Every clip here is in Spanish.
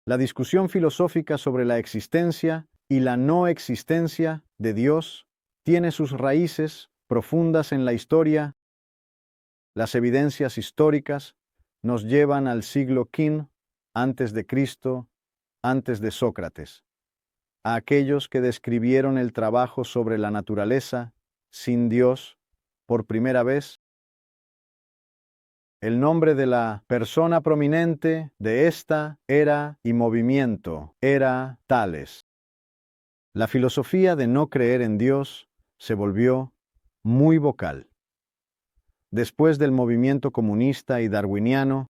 La discusión filosófica sobre la existencia y la no existencia de Dios tiene sus raíces profundas en la historia. Las evidencias históricas nos llevan al siglo V antes de Cristo, antes de Sócrates, a aquellos que describieron el trabajo sobre la naturaleza sin Dios por primera vez. El nombre de la persona prominente de esta era y movimiento era Tales. La filosofía de no creer en Dios se volvió muy vocal. Después del movimiento comunista y darwiniano,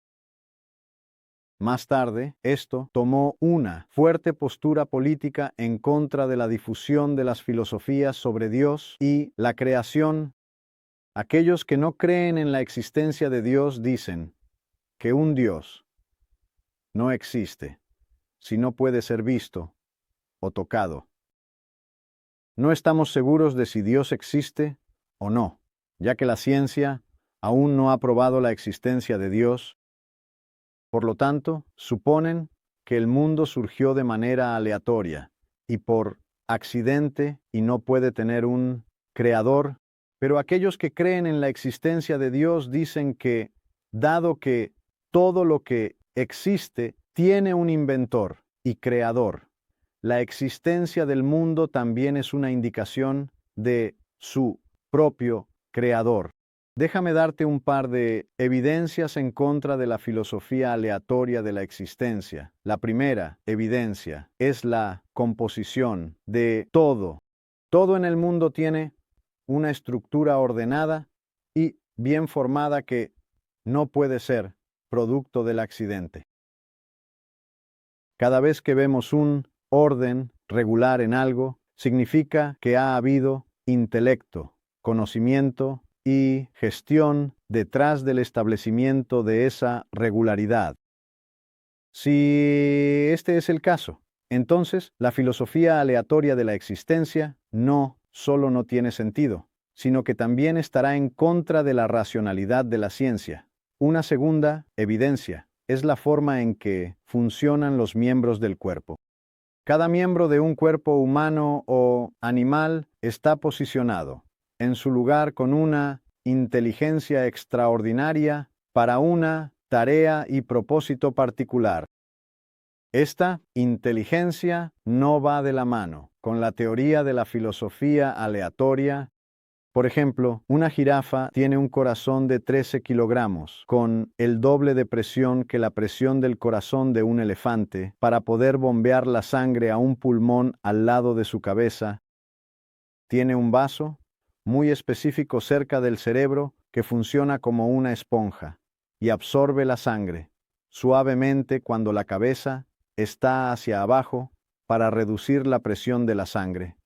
más tarde, esto tomó una fuerte postura política en contra de la difusión de las filosofías sobre Dios y la creación. Aquellos que no creen en la existencia de Dios dicen que un Dios no existe si no puede ser visto o tocado. No estamos seguros de si Dios existe o no, ya que la ciencia aún no ha probado la existencia de Dios. Por lo tanto, suponen que el mundo surgió de manera aleatoria y por accidente y no puede tener un creador, pero aquellos que creen en la existencia de Dios dicen que, dado que todo lo que existe tiene un inventor y creador, la existencia del mundo también es una indicación de su propio creador. Déjame darte un par de evidencias en contra de la filosofía aleatoria de la existencia. La primera evidencia es la composición de todo. Todo en el mundo tiene una estructura ordenada y bien formada que no puede ser producto del accidente. Cada vez que vemos un orden regular en algo, significa que ha habido intelecto, conocimiento y gestión detrás del establecimiento de esa regularidad. Si este es el caso, entonces la filosofía aleatoria de la existencia no solo no tiene sentido, sino que también estará en contra de la racionalidad de la ciencia. Una segunda evidencia es la forma en que funcionan los miembros del cuerpo. Cada miembro de un cuerpo humano o animal está posicionado en su lugar con una inteligencia extraordinaria para una tarea y propósito particular. Esta inteligencia no va de la mano con la teoría de la filosofía aleatoria. Por ejemplo, una jirafa tiene un corazón de 13 kilogramos, con el doble de presión que la presión del corazón de un elefante, para poder bombear la sangre a un pulmón al lado de su cabeza. Tiene un vaso muy específico cerca del cerebro que funciona como una esponja y absorbe la sangre suavemente cuando la cabeza está hacia abajo para reducir la presión de la sangre.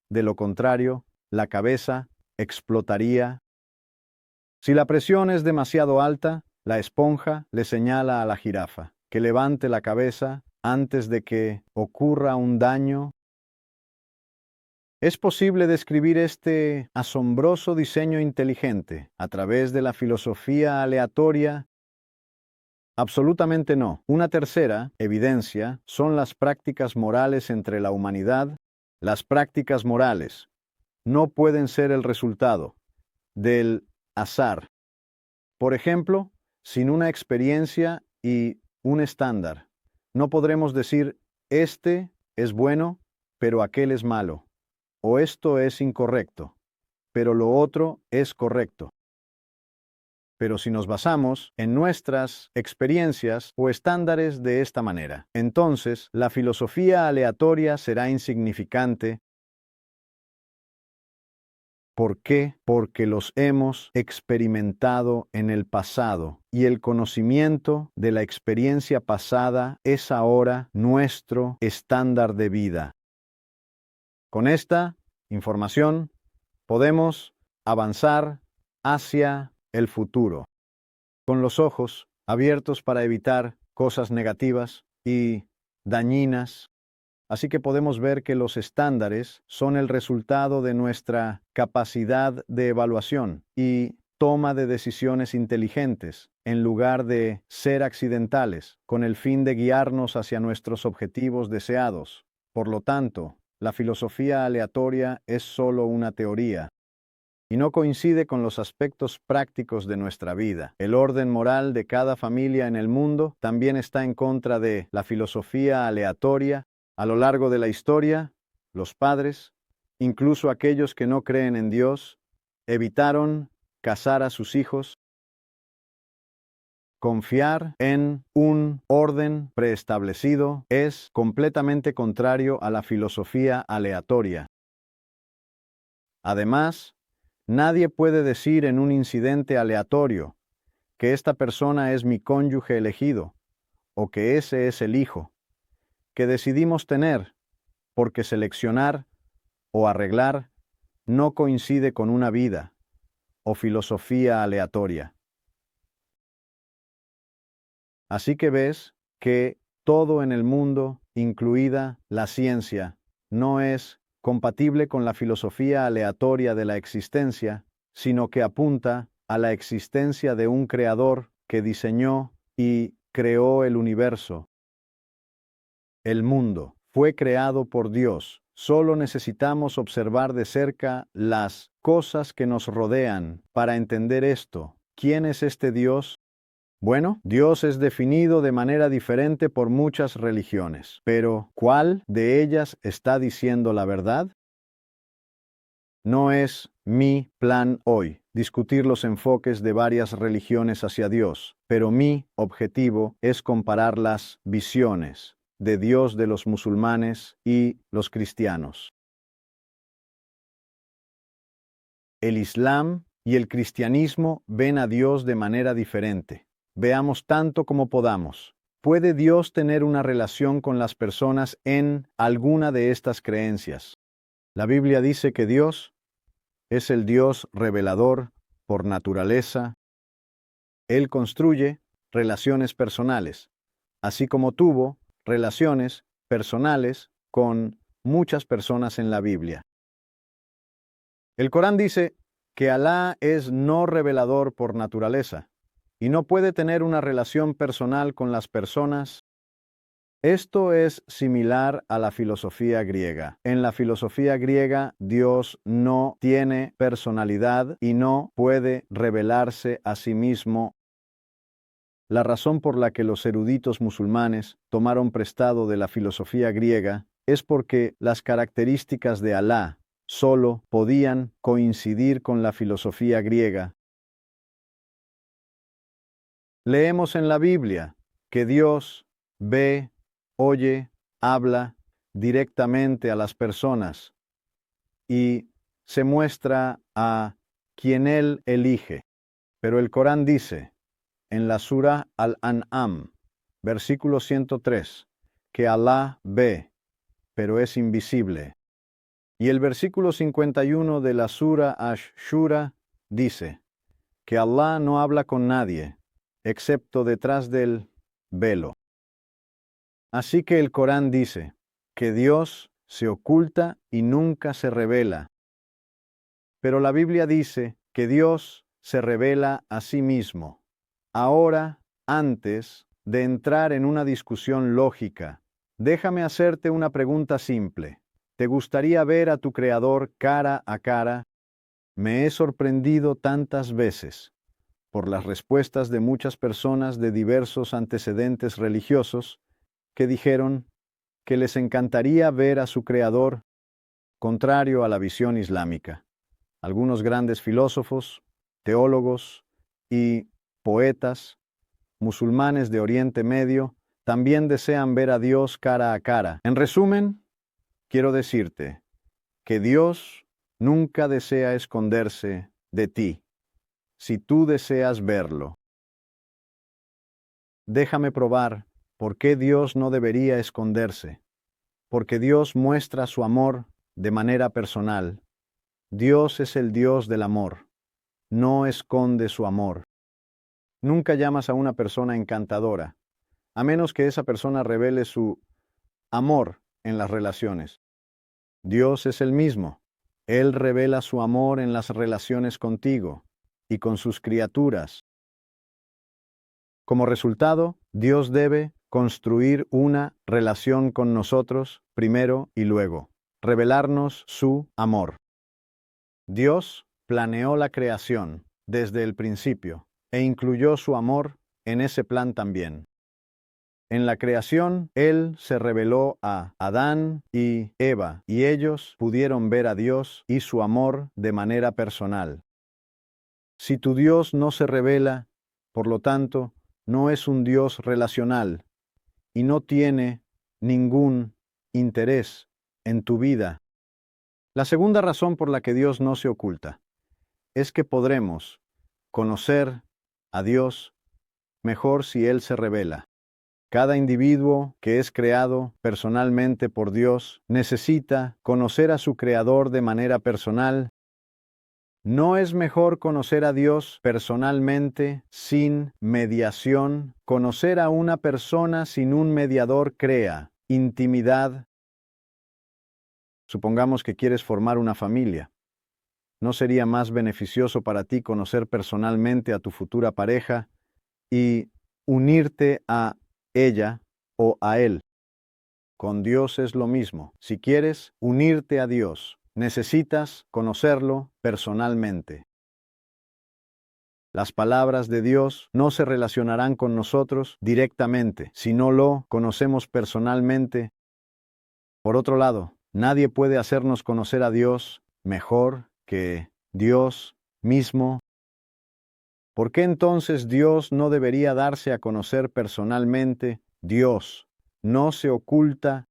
De lo contrario, la cabeza explotaría. Si la presión es demasiado alta, la esponja le señala a la jirafa que levante la cabeza antes de que ocurra un daño. ¿Es posible describir este asombroso diseño inteligente a través de la filosofía aleatoria? Absolutamente no. Una tercera evidencia son las prácticas morales entre la humanidad. Las prácticas morales no pueden ser el resultado del azar. Por ejemplo, sin una experiencia y un estándar, no podremos decir, este es bueno, pero aquel es malo, o esto es incorrecto, pero lo otro es correcto. Pero si nos basamos en nuestras experiencias o estándares de esta manera, entonces la filosofía aleatoria será insignificante. ¿Por qué? Porque los hemos experimentado en el pasado y el conocimiento de la experiencia pasada es ahora nuestro estándar de vida. Con esta información podemos avanzar hacia el futuro, con los ojos abiertos para evitar cosas negativas y dañinas. Así que podemos ver que los estándares son el resultado de nuestra capacidad de evaluación y toma de decisiones inteligentes, en lugar de ser accidentales, con el fin de guiarnos hacia nuestros objetivos deseados. Por lo tanto, la filosofía aleatoria es solo una teoría y no coincide con los aspectos prácticos de nuestra vida. El orden moral de cada familia en el mundo también está en contra de la filosofía aleatoria. A lo largo de la historia, los padres, incluso aquellos que no creen en Dios, evitaron casar a sus hijos. Confiar en un orden preestablecido es completamente contrario a la filosofía aleatoria. Además, nadie puede decir en un incidente aleatorio que esta persona es mi cónyuge elegido o que ese es el hijo que decidimos tener, porque seleccionar o arreglar no coincide con una vida o filosofía aleatoria. Así que ves que todo en el mundo, incluida la ciencia, no es compatible con la filosofía aleatoria de la existencia, sino que apunta a la existencia de un creador que diseñó y creó el universo. El mundo fue creado por Dios. Solo necesitamos observar de cerca las cosas que nos rodean para entender esto. ¿Quién es este Dios? Bueno, Dios es definido de manera diferente por muchas religiones, pero ¿cuál de ellas está diciendo la verdad? No es mi plan hoy discutir los enfoques de varias religiones hacia Dios, pero mi objetivo es comparar las visiones de Dios de los musulmanes y los cristianos. El Islam y el cristianismo ven a Dios de manera diferente. Veamos tanto como podamos. ¿Puede Dios tener una relación con las personas en alguna de estas creencias? La Biblia dice que Dios es el Dios revelador por naturaleza. Él construye relaciones personales, así como tuvo relaciones personales con muchas personas en la Biblia. El Corán dice que Alá es no revelador por naturaleza y no puede tener una relación personal con las personas. Esto es similar a la filosofía griega. En la filosofía griega, Dios no tiene personalidad y no puede revelarse a sí mismo. La razón por la que los eruditos musulmanes tomaron prestado de la filosofía griega es porque las características de Alá solo podían coincidir con la filosofía griega. Leemos en la Biblia que Dios ve, oye, habla directamente a las personas y se muestra a quien Él elige. Pero el Corán dice, en la Sura Al-An'am, versículo 103, que Alá ve, pero es invisible. Y el versículo 51 de la Sura Ash-Shura dice, que Alá no habla con nadie, excepto detrás del velo. Así que el Corán dice que Dios se oculta y nunca se revela. Pero la Biblia dice que Dios se revela a sí mismo. Ahora, antes de entrar en una discusión lógica, déjame hacerte una pregunta simple. ¿Te gustaría ver a tu Creador cara a cara? Me he sorprendido tantas veces por las respuestas de muchas personas de diversos antecedentes religiosos que dijeron que les encantaría ver a su Creador, contrario a la visión islámica. Algunos grandes filósofos, teólogos y poetas musulmanes de Oriente Medio también desean ver a Dios cara a cara. En resumen, quiero decirte que Dios nunca desea esconderse de ti, si tú deseas verlo. Déjame probar por qué Dios no debería esconderse. Porque Dios muestra su amor de manera personal. Dios es el Dios del amor. No esconde su amor. Nunca llamas a una persona encantadora, a menos que esa persona revele su amor en las relaciones. Dios es el mismo. Él revela su amor en las relaciones contigo y con sus criaturas. Como resultado, Dios debe construir una relación con nosotros primero y luego revelarnos su amor. Dios planeó la creación desde el principio e incluyó su amor en ese plan también. En la creación, Él se reveló a Adán y Eva, y ellos pudieron ver a Dios y su amor de manera personal. Si tu Dios no se revela, por lo tanto, no es un Dios relacional y no tiene ningún interés en tu vida. La segunda razón por la que Dios no se oculta es que podremos conocer a Dios mejor si Él se revela. Cada individuo que es creado personalmente por Dios necesita conocer a su Creador de manera personal. ¿No es mejor conocer a Dios personalmente sin mediación? Conocer a una persona sin un mediador crea intimidad. Supongamos que quieres formar una familia. ¿No sería más beneficioso para ti conocer personalmente a tu futura pareja y unirte a ella o a él? Con Dios es lo mismo. Si quieres unirte a Dios, necesitas conocerlo personalmente. Las palabras de Dios no se relacionarán con nosotros directamente si no lo conocemos personalmente. Por otro lado, nadie puede hacernos conocer a Dios mejor que Dios mismo. ¿Por qué entonces Dios no debería darse a conocer personalmente? Dios no se oculta.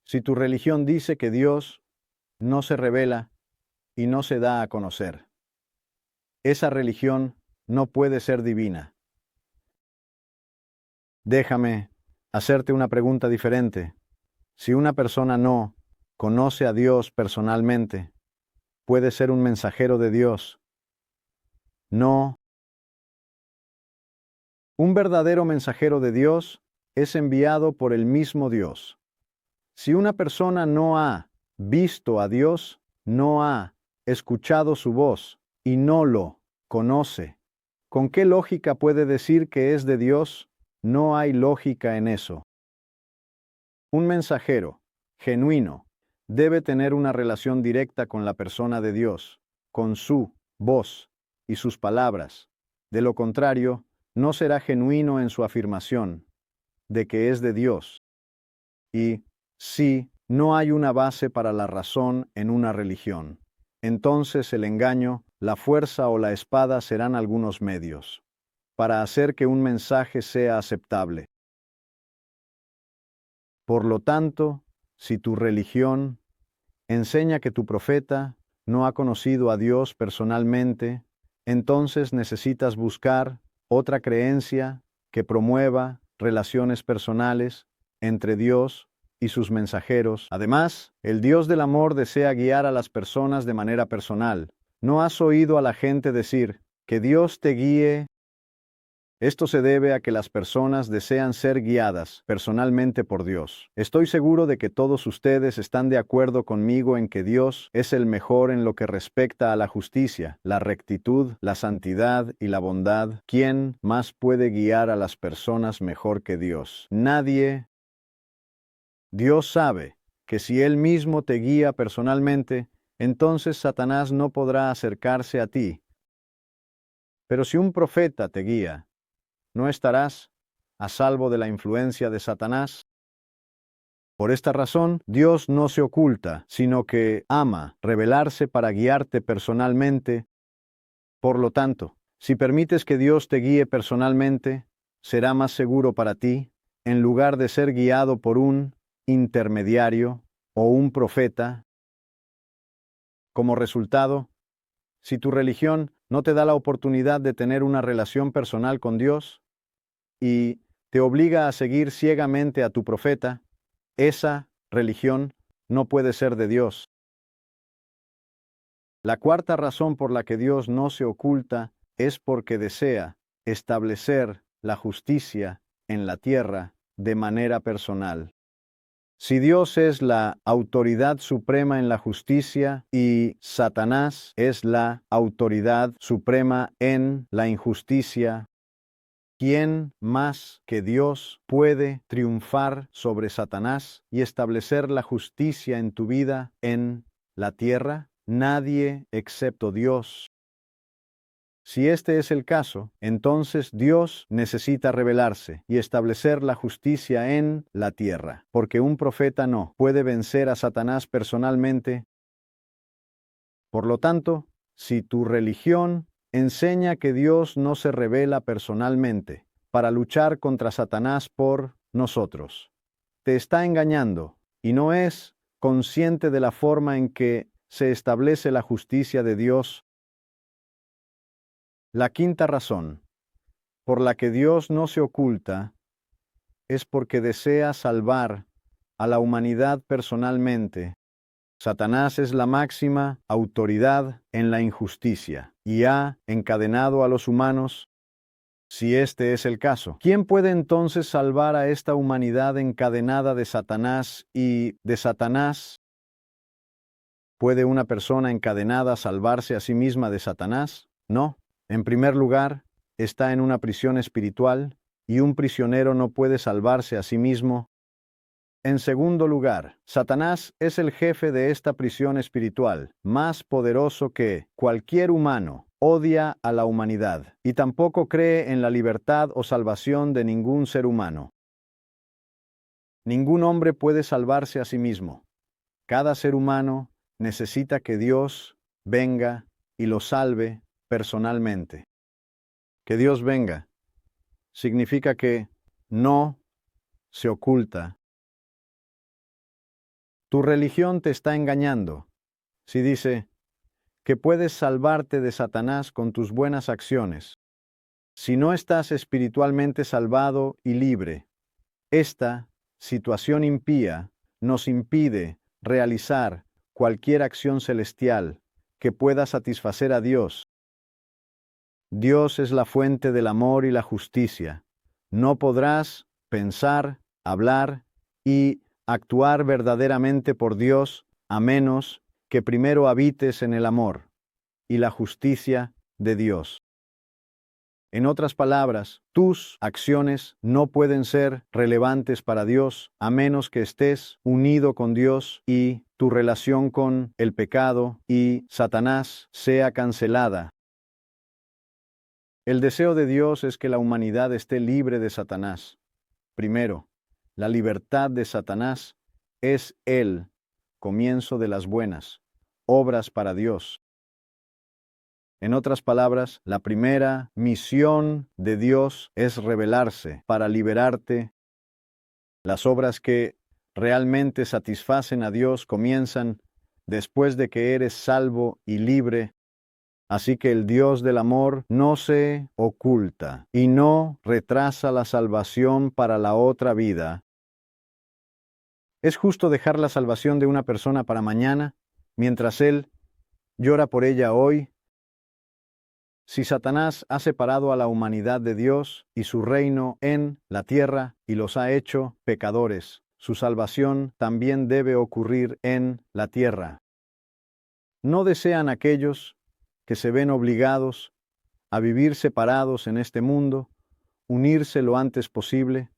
Si tu religión dice que Dios no se revela y no se da a conocer, esa religión no puede ser divina. Déjame hacerte una pregunta diferente. Si una persona no conoce a Dios personalmente, ¿puede ser un mensajero de Dios? No. Un verdadero mensajero de Dios es enviado por el mismo Dios. Si una persona no ha visto a Dios, no ha escuchado su voz y no lo conoce, ¿con qué lógica puede decir que es de Dios? No hay lógica en eso. Un mensajero genuino debe tener una relación directa con la persona de Dios, con su voz y sus palabras. De lo contrario, no será genuino en su afirmación de que es de Dios. Y si no hay una base para la razón en una religión, entonces el engaño, la fuerza o la espada serán algunos medios para hacer que un mensaje sea aceptable. Por lo tanto, si tu religión enseña que tu profeta no ha conocido a Dios personalmente, entonces necesitas buscar otra creencia que promueva relaciones personales entre Dios y sus mensajeros. Además, el Dios del amor desea guiar a las personas de manera personal. ¿No has oído a la gente decir, que Dios te guíe? Esto se debe a que las personas desean ser guiadas personalmente por Dios. Estoy seguro de que todos ustedes están de acuerdo conmigo en que Dios es el mejor en lo que respecta a la justicia, la rectitud, la santidad y la bondad. ¿Quién más puede guiar a las personas mejor que Dios? Nadie. Dios sabe que si Él mismo te guía personalmente, entonces Satanás no podrá acercarse a ti. Pero si un profeta te guía, ¿no estarás a salvo de la influencia de Satanás? Por esta razón, Dios no se oculta, sino que ama revelarse para guiarte personalmente. Por lo tanto, si permites que Dios te guíe personalmente, será más seguro para ti, en lugar de ser guiado por un intermediario o un profeta. Como resultado, si tu religión no te da la oportunidad de tener una relación personal con Dios, y te obliga a seguir ciegamente a tu profeta, esa religión no puede ser de Dios. La cuarta razón por la que Dios no se oculta es porque desea establecer la justicia en la tierra de manera personal. Si Dios es la autoridad suprema en la justicia y Satanás es la autoridad suprema en la injusticia, ¿quién más que Dios puede triunfar sobre Satanás y establecer la justicia en tu vida en la tierra? Nadie excepto Dios. Si este es el caso, entonces Dios necesita revelarse y establecer la justicia en la tierra, porque un profeta no puede vencer a Satanás personalmente. Por lo tanto, si tu religión enseña que Dios no se revela personalmente para luchar contra Satanás por nosotros, te está engañando y no es consciente de la forma en que se establece la justicia de Dios. La quinta razón por la que Dios no se oculta es porque desea salvar a la humanidad personalmente. Satanás es la máxima autoridad en la injusticia y ha encadenado a los humanos. Si este es el caso, ¿quién puede entonces salvar a esta humanidad encadenada de Satanás y de Satanás? ¿Puede una persona encadenada salvarse a sí misma de Satanás? No. En primer lugar, está en una prisión espiritual y un prisionero no puede salvarse a sí mismo. En segundo lugar, Satanás es el jefe de esta prisión espiritual, más poderoso que cualquier humano. Odia a la humanidad y tampoco cree en la libertad o salvación de ningún ser humano. Ningún hombre puede salvarse a sí mismo. Cada ser humano necesita que Dios venga y lo salve personalmente. Que Dios venga significa que no se oculta. Tu religión te está engañando si dice que puedes salvarte de Satanás con tus buenas acciones. Si no estás espiritualmente salvado y libre, esta situación impía nos impide realizar cualquier acción celestial que pueda satisfacer a Dios. Dios es la fuente del amor y la justicia. No podrás pensar, hablar y actuar verdaderamente por Dios a menos que primero habites en el amor y la justicia de Dios. En otras palabras, tus acciones no pueden ser relevantes para Dios a menos que estés unido con Dios y tu relación con el pecado y Satanás sea cancelada. El deseo de Dios es que la humanidad esté libre de Satanás. Primero, la libertad de Satanás es el comienzo de las buenas obras para Dios. En otras palabras, la primera misión de Dios es revelarse para liberarte. Las obras que realmente satisfacen a Dios comienzan después de que eres salvo y libre. Así que el Dios del amor no se oculta y no retrasa la salvación para la otra vida. ¿Es justo dejar la salvación de una persona para mañana, mientras Él llora por ella hoy? Si Satanás ha separado a la humanidad de Dios y su reino en la tierra y los ha hecho pecadores, su salvación también debe ocurrir en la tierra. ¿No desean aquellos que se ven obligados a vivir separados en este mundo, unirse lo antes posible?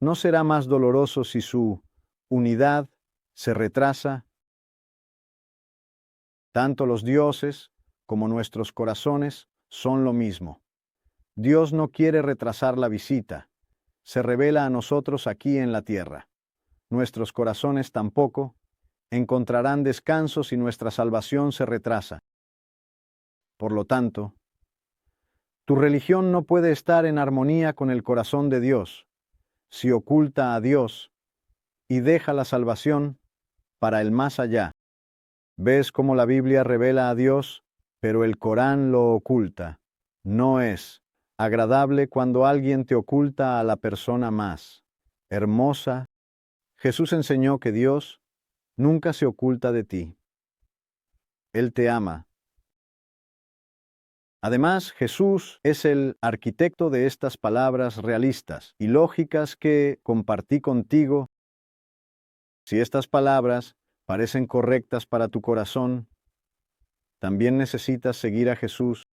¿No será más doloroso si su unidad se retrasa? Tanto los dioses como nuestros corazones son lo mismo. Dios no quiere retrasar la visita. Se revela a nosotros aquí en la tierra. Nuestros corazones tampoco encontrarán descanso si nuestra salvación se retrasa. Por lo tanto, tu religión no puede estar en armonía con el corazón de Dios si oculta a Dios y deja la salvación para el más allá. ¿Ves cómo la Biblia revela a Dios, pero el Corán lo oculta? No es agradable cuando alguien te oculta a la persona más hermosa. Jesús enseñó que Dios nunca se oculta de ti. Él te ama. Además, Jesús es el arquitecto de estas palabras realistas y lógicas que compartí contigo. Si estas palabras parecen correctas para tu corazón, también necesitas seguir a Jesús